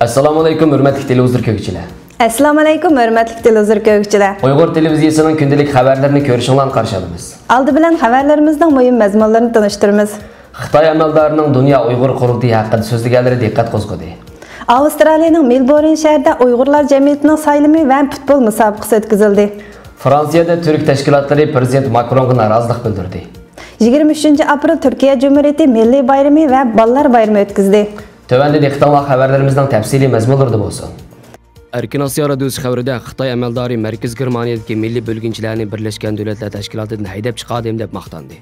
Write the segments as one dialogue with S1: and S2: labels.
S1: Assalomu alaykum hurmatli televizor ko'ruvchilar.
S2: Assalomu alaykum hurmatli televizor ko'ruvchilar.
S1: Uyg'ur televiziyasining kundalik xabarlarini ko'rishinglarni qarshi olamiz.
S2: Oldi bilan xabarlarimizning muhim mazmunlarini tanishtiramiz.
S1: Xitoy amaldorining Dunyo Uyg'ur qurultiyi haqida so'zlaganlari diqqat qo'zg'adi.
S2: Avstraliyaning Melbourne shahrida Uyg'urlar jamiyatining saylimi va futbol musobaqasi o'tkazildi.
S1: Fransiyada turk tashkilotlari prezident Makronga norozilik bildirdi.
S2: 23-aprel Turkiya Cumhuriyati milliy bayrami va bolalar bayrami o'tkazdi.
S1: Tövəndə diqqətlə xəbərlərimizdən təfsili məzmunlarda bolsun. Erkin Asiya radiosu xəbərində Xitay əməldarı Mərkəz Germaniyadakı milli bölgünçilərini Birləşmiş Dövlətlər Təşkilatıdan haydab çıxardım deyə maqtandı.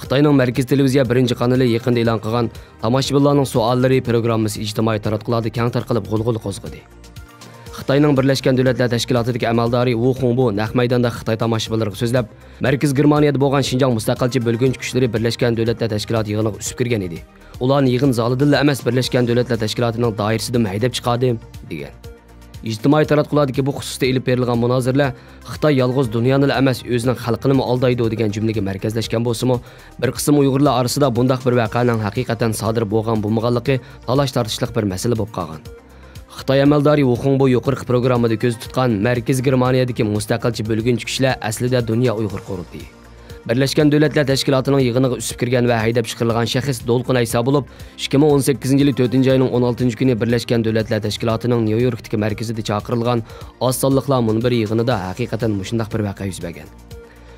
S1: Xitayning Mərkəz televiziya birinci kanalı yaqında e'lon qilgan tomoshabinlarning suollari programmasi ijtimoiy taratqularda keng tarqalib g'ulg'ula qo'zg'adi. Xitayning Birləşmiş Dövlətlər Təşkilatidagi əməldarı Wu Hongbo naq maydonda Xitay tomoshabinlariga so'zlab, Mərkəz Germaniyada bo'lgan Şinjan mustaqilchi bölgünç kuchlari Birləşmiş Dövlətlər Təşkilatı yig'iniga usib kirgan edi. Ularni yig'in zalidilla emas Birləşmiş Dövlətlər Təşkilatıning doirasidan haydab chiqardim degan. İctimai taratqulardagi bu xususda elib berilgan munozirlar Xitoy yolg'iz dunyoni emas, o'zining xalqini aldaydi degan jumlaga markazlashgan bo'lsa-mu, bir qism Uyg'urlar orasida bundaq bir voqeaning haqiqatan sodir bo'lgan bo'lmaganligi talash tortishlik bir masala bo'lib qolgan. Xitoy amaldori Wu Hongbo yuqorqi programmada ko'z tutgan Mərkəz Germaniyadagi mustaqilchi bölgünçü kuchlar aslida Dunyo Uyg'ur qurultiyi. Birləşmiş Dövlətlər Təşkilatının yığınıga üsüb kirgan və haydab çıxırılğan şəxs Dolqun Aysa olub, 2018-ci il 4-cü ayının 16-cı günü Birləşmiş Dövlətlər Təşkilatının New Yorkdakı mərkəzində çağırılğan az sonluqlar munbir yığınında həqiqətən muşundaq bir vaqe yüz bergan.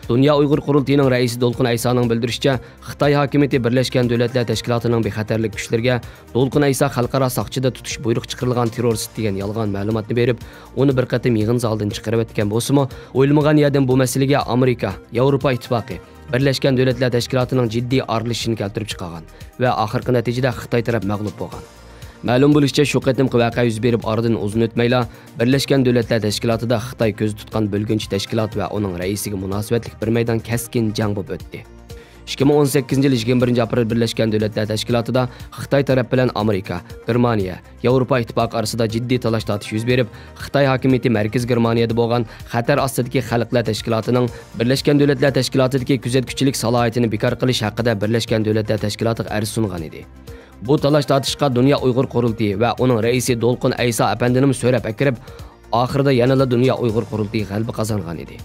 S1: Dunyo Uyg'ur qurultiyining raisi Dolqun Aysaning bildirishicha, Xitoy hokimiyati Birləşmiş Dövlətlər Təşkilatının bexatarlik kuchlarga Dolqun Aysa xalqaro soqchida tutish buyruq chiqarilgan terrorist degan yolg'on ma'lumotni berib, uni bir qatim yig'in zalidan chiqarib o'tgan bo'lsa-mu, o'ylamagan yerdan bu masalaga Amerika, Yevropa ittifoqi, Birləşmiş Dövlətlər Təşkilatının jiddiy aralashishini keltirib chiqargan va oxirgi natijada Xitoy taraf mag'lub bo'lgan. Ma'lum bo'lishicha, shu qatimqi voqea yuz berib oradan uzun o'tmayla Birləşmiş Dövlətlər Təşkilatida Xitoy ko'z tutgan bölgünçü təşkilat va uning raisiga munosabatlik bir maydon kaskin jang bo'lib o'tdi. 2018-ci il 21 aprel Birləşmiş Dövlətlər Təşkilatida Xitoy taraf bilan Amerika, Germaniya, Yevropa ittifoqi orasida jiddiy talash tortish yuz berib, Xitoy hokimiyati Mərkəz Germaniyada bo'lgan xatar ostidagi xalqlar tashkilotining Birləşmiş Dövlətlər Təşkilatidagi kuzatuvchilik salohiyatini bekor qilish haqida Birləşmiş Dövlətlər Təşkilatıga arz sungan edi. Bu talash tortishga Dunyo Uyg'ur qurultiyi va uning raisi Dolqun Aysa apandining so'rab akirib, oxirida yanada Dunyo Uyg'ur qurultiyi g'alaba qozongan edi.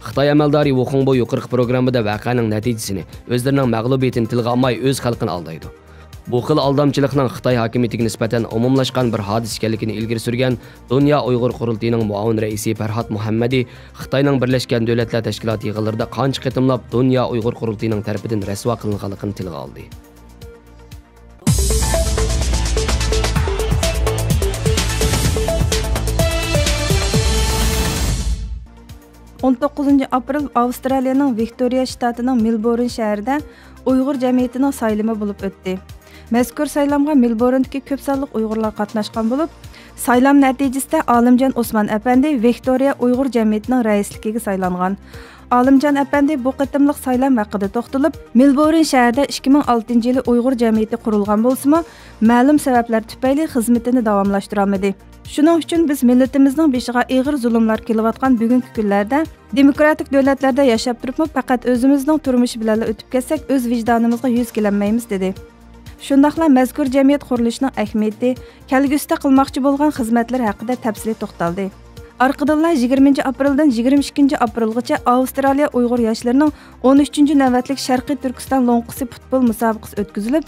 S1: Xitoy amaldori Wu Hongbo yuqorqi programmada voqeaning natijasini, o'zlarining mag'lubiyatini tilga olmay o'z xalqini aldaydi. Bu xil aldamchilikning Xitoy hokimiyatiga nisbatan umumlashgan bir hodisa ekanligini ilgari surgan Dunyo Uyg'ur qurultiyining muavin raisi Farhod Muhammadi Xitoyning Birləşmiş Dövlətlər Təşkilatı yig'inlarida qancha qitimlab Dunyo Uyg'ur qurultiyining tarafidan rasvo qilinganligini tilga oldi.
S2: 19 aprel Avstraliyaning Viktoriya shtatining Melbourne shahrida Uyg'ur jamiyatining saylimi bo'lib o'tdi. Mazkur saylamga Melbourndagi ko'p sonliq Uyg'urlar qatnashgan bo'lib, saylam natijasida Olimjon Osman apandi Viktoriya Uyg'ur jamiyatining raisligiga saylangan. Olimjon apandi bu qitimliq saylam haqida to'xtalib, Melbourne shahrida 2006-yil Uyg'ur jamiyati qurilgan bo'lsa-mu, ma'lum sabablar tufayli xizmatini davomlashtirolmadi. Shuning uchun biz millatimizning beshiga og'ir zulmlar kelayotgan bugungi kunlarda demokratik davlatlarda yashab turibmi, faqat o'zimizning turmushi bilan o'tib ketsak, o'z vijdonimizga yuz kelolmaymiz dedi. Shundaqla mazkur jamiyat qurilishining ahamiyati, kelgusida qilmoqchi bo'lgan xizmatlar haqida tafsili to'xtaldi. Arqadanlar 20 apreldan 22 aprelgacha Avstraliya Uyg'ur yoshlarining 13-navbatlik Sharqiy Turkiston Lonqisi futbol musobaqasi o'tkazilib,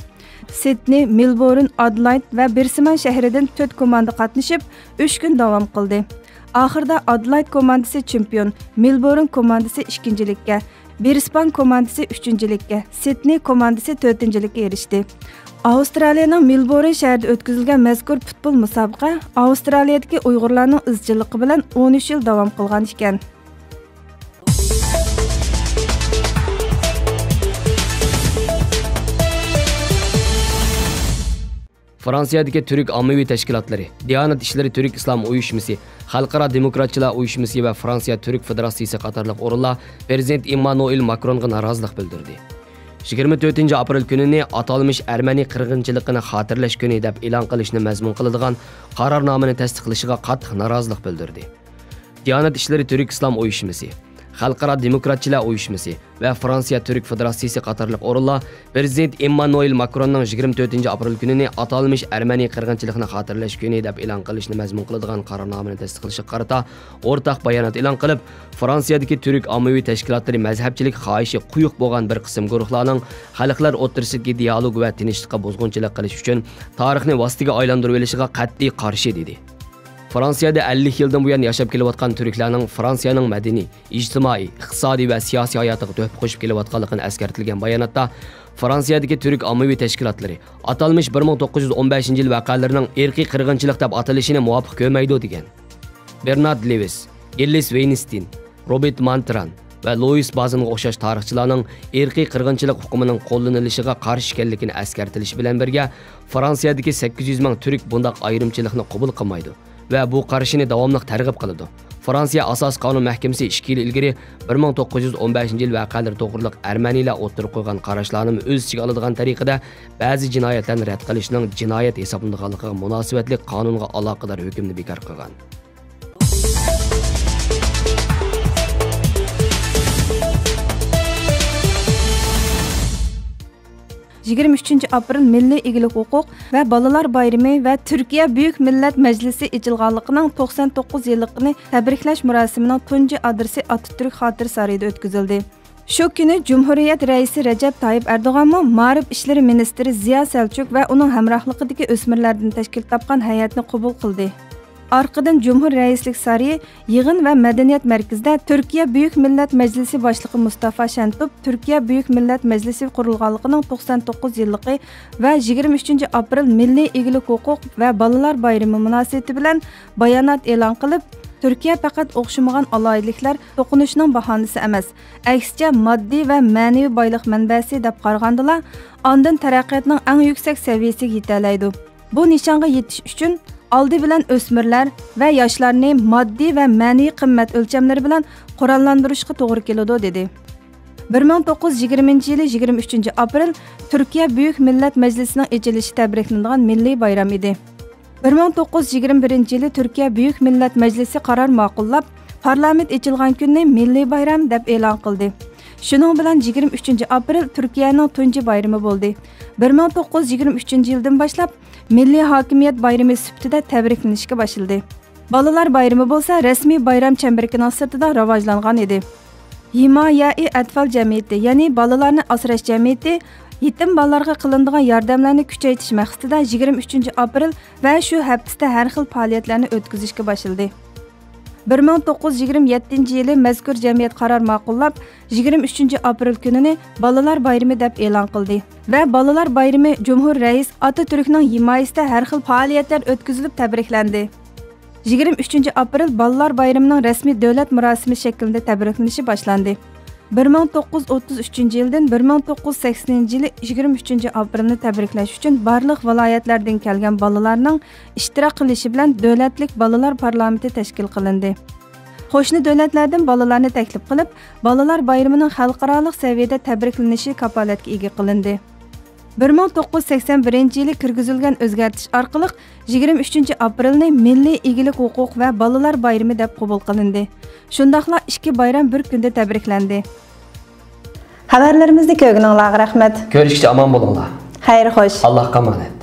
S2: Sydney, Melbourne, Adelaide va Brisbane shahridan 4 komanda qatnashib, 3 kun davom qildi. Oxirida Adelaide komandasi chempion, Melbourne komandasi 2-likka, Brisbane komandasi 3-likka, Sydney komandasi 4-likka erishdi. Avstraliyaning Melbourne shahrida o'tkazilgan mazkur futbol musobaqa Avstraliyadagi Uyg'urlarning izchilligi bilan 13 yil davom qilgan ekan.
S1: Fransiyadagi Türk ommaviy tashkilotlari, Diyanat ishlari Türk islom uyushmasi, Xalqaro demokratchilar uyushmasi va Fransiya Türk federatsiyasi qatorliq o'rinlar prezident Emmanuel Makronga norozilik bildirdi. 24 aprel kunini atalmış Ermeni qirg'inchiligini xotirlash kuni deb e'lon qilishni mazmun qiladigan qarornomani tasdiqlashiga qattiq norozilik bildirdi. Diyanat ishlari Türk islom uyushmasi, Xalqaro Demokratchilar uyushmasi va Fransiya Türk Federatsiyasi qatorliq o'rinlar Prezident Emmanuel Macronning 24-aprel kunini atalmış Ermeni qirg'inchiligini xotirlash kuni deb e'lon qilishni mazmun qiladigan qarornomani tasdiqlashga qarata o'rtaq bayonot e'lon qilib, Fransiyadagi Türk ommaviy tashkilotlari mazhabchilik xohishi quyuq bo'lgan bir qism guruhlarning xalqlar o'rtasidagi dialog va tinchlikqa buzg'unchilik qilish uchun tarixni vositaga aylantirib olishiga qat'iy qarshi dedi. Fransiyada 50 yildan buyon yashab kelayotgan turklarning Fransiyaning madaniy, ijtimoiy, iqtisodiy va siyosiy hayotiga to'p qo'shib kelayotganligini eskartilgan bayonotda Fransiyadagi turk ommaviy tashkilotlari atalmış 1915-yil voqealarining irqiy qirg'inchilik deb atalishini muvofiq ko'rmaydi degan. Bernard Lewis, Ellis Weinstein, Robert Mantran va Louis Bazinga o'xshash tarixchilarning irqiy qirg'inchilik hukumining qo'llanilishiga qarshi ekanligini eskartilishi bilan birga Fransiyadagi 800 ming turk bunday ayrimchilikni qabul qilmaydi va bu qarashini davomli targ'ib qiladi. Fransiya asos qonun mahkamasi 2 yil ilgari 1915-yil voqealar to'g'riliq Armaniyalar o'tirib qo'ygan qarashlarni o'z ichiga oladigan tariqada ba'zi jinoyatlarni rad qilishning jinoyat hisoblanganligiga munosabatli qonunga aloqador hukmni bekor qilgan.
S2: 23-aprel Milliy Egilik Huquq va Balalar bayrami va Türkiye Büyük Millet Meclisi içilganligining 99 yilligini tabriklash murosimining tunji adresi Atatürk Xatir sarayida o'tkazildi. Shu kuni Cumhuriyet Reisi Recep Tayyip Erdoğan Ma'rif İşleri Ministri Ziya Selçuk va uning hamrohligidagi o'smirlardan tashkil topgan hay'atni qabul qildi. Arqadan Cumhur Reislik Sarayı, Yığın ve Medeniyet Merkezinde Türkiye Büyük Millet Meclisi Başlığı Mustafa Şentop, Türkiye Büyük Millet Meclisi kurulganlığının 99 yıllığı ve 23 aprel Milliy Egilik Huquq ve Balalar Bayrami münasebeti bilen bayanat e'lon qilib, Türkiye faqat o'xshamagan alayliklar to'qinishining bahonasi emas, aksicha moddiy va ma'naviy boylik manbasi deb qaragandila, ondan taraqqiyotning eng yuksak saviyasiga yetalaydi. Bu nishonga yetish uchun aldı bilan o'smirlar va yoshlarni moddiy va ma'naviy qimmat o'lchamlari bilan qurollantirishga to'g'ri keladi dedi. 1920-yili 23 aprel Türkiye Büyük Millet Meclisining ochilishi tabriklanadigan milliy bayram edi. 1921-yili Türkiye Büyük Millet Meclisi qaror ma'qullab, parlament ochilgan kunni milliy bayram deb e'lon qildi. Shuning bilan 23 aprel Türkiyening tunji bayrami bo'ldi. 1923-yildan boshlab Milliy hokimiyat bayrami sifatida tabriklanishga başlandı. Balalar bayrami bo'lsa, rasmiy bayram chambarkining sirtida rivojlangan edi. Himoya-i atfal jamiyati, ya'ni balalarni asrash jamiyati, yetim balalarga qilinadigan yordamlarni kuchaytirish maqsadida 23 aprel va shu haftada har xil faoliyatlarni o'tkazishga başlandı. 1927-yili mazkur jamiyat qaror ma'qullab, 23 aprel kunini Balalar bayrami deb e'lon qildi va Balalar bayrami Cumhur Reis Atatürkning himoyasida har xil faoliyatlar o'tkazilib tabriklandi. 23 aprel Balalar bayramining rasmiy davlat murosimi shaklida tabriklanishi boshlandi. 1933-yildan 1980-yili 23 aprelni tabriklash uchun barliq viloyatlardan kelgan balalarning ishtirok qilishi bilan davlatlik balalar parlamenti tashkil qilindi. Qo'shni davlatlardan balalarni taklif qilib, balalar bayramining xalqaro saviyada tabriklanishi kafolatga ega qilindi. 1981-yili kirgizilgan o'zgartish orqali 23 aprelni Milliy Egilik Huquq va Balalar bayrami deb qabul qilindi. Shundaqla ikki bayram bir kunda tabriklandi. Xabarlarimizni ko'rganingizga rahmat.
S1: Ko'rishga omon bo'linglar.
S2: Xayr xo'sh.
S1: Allohga omonat.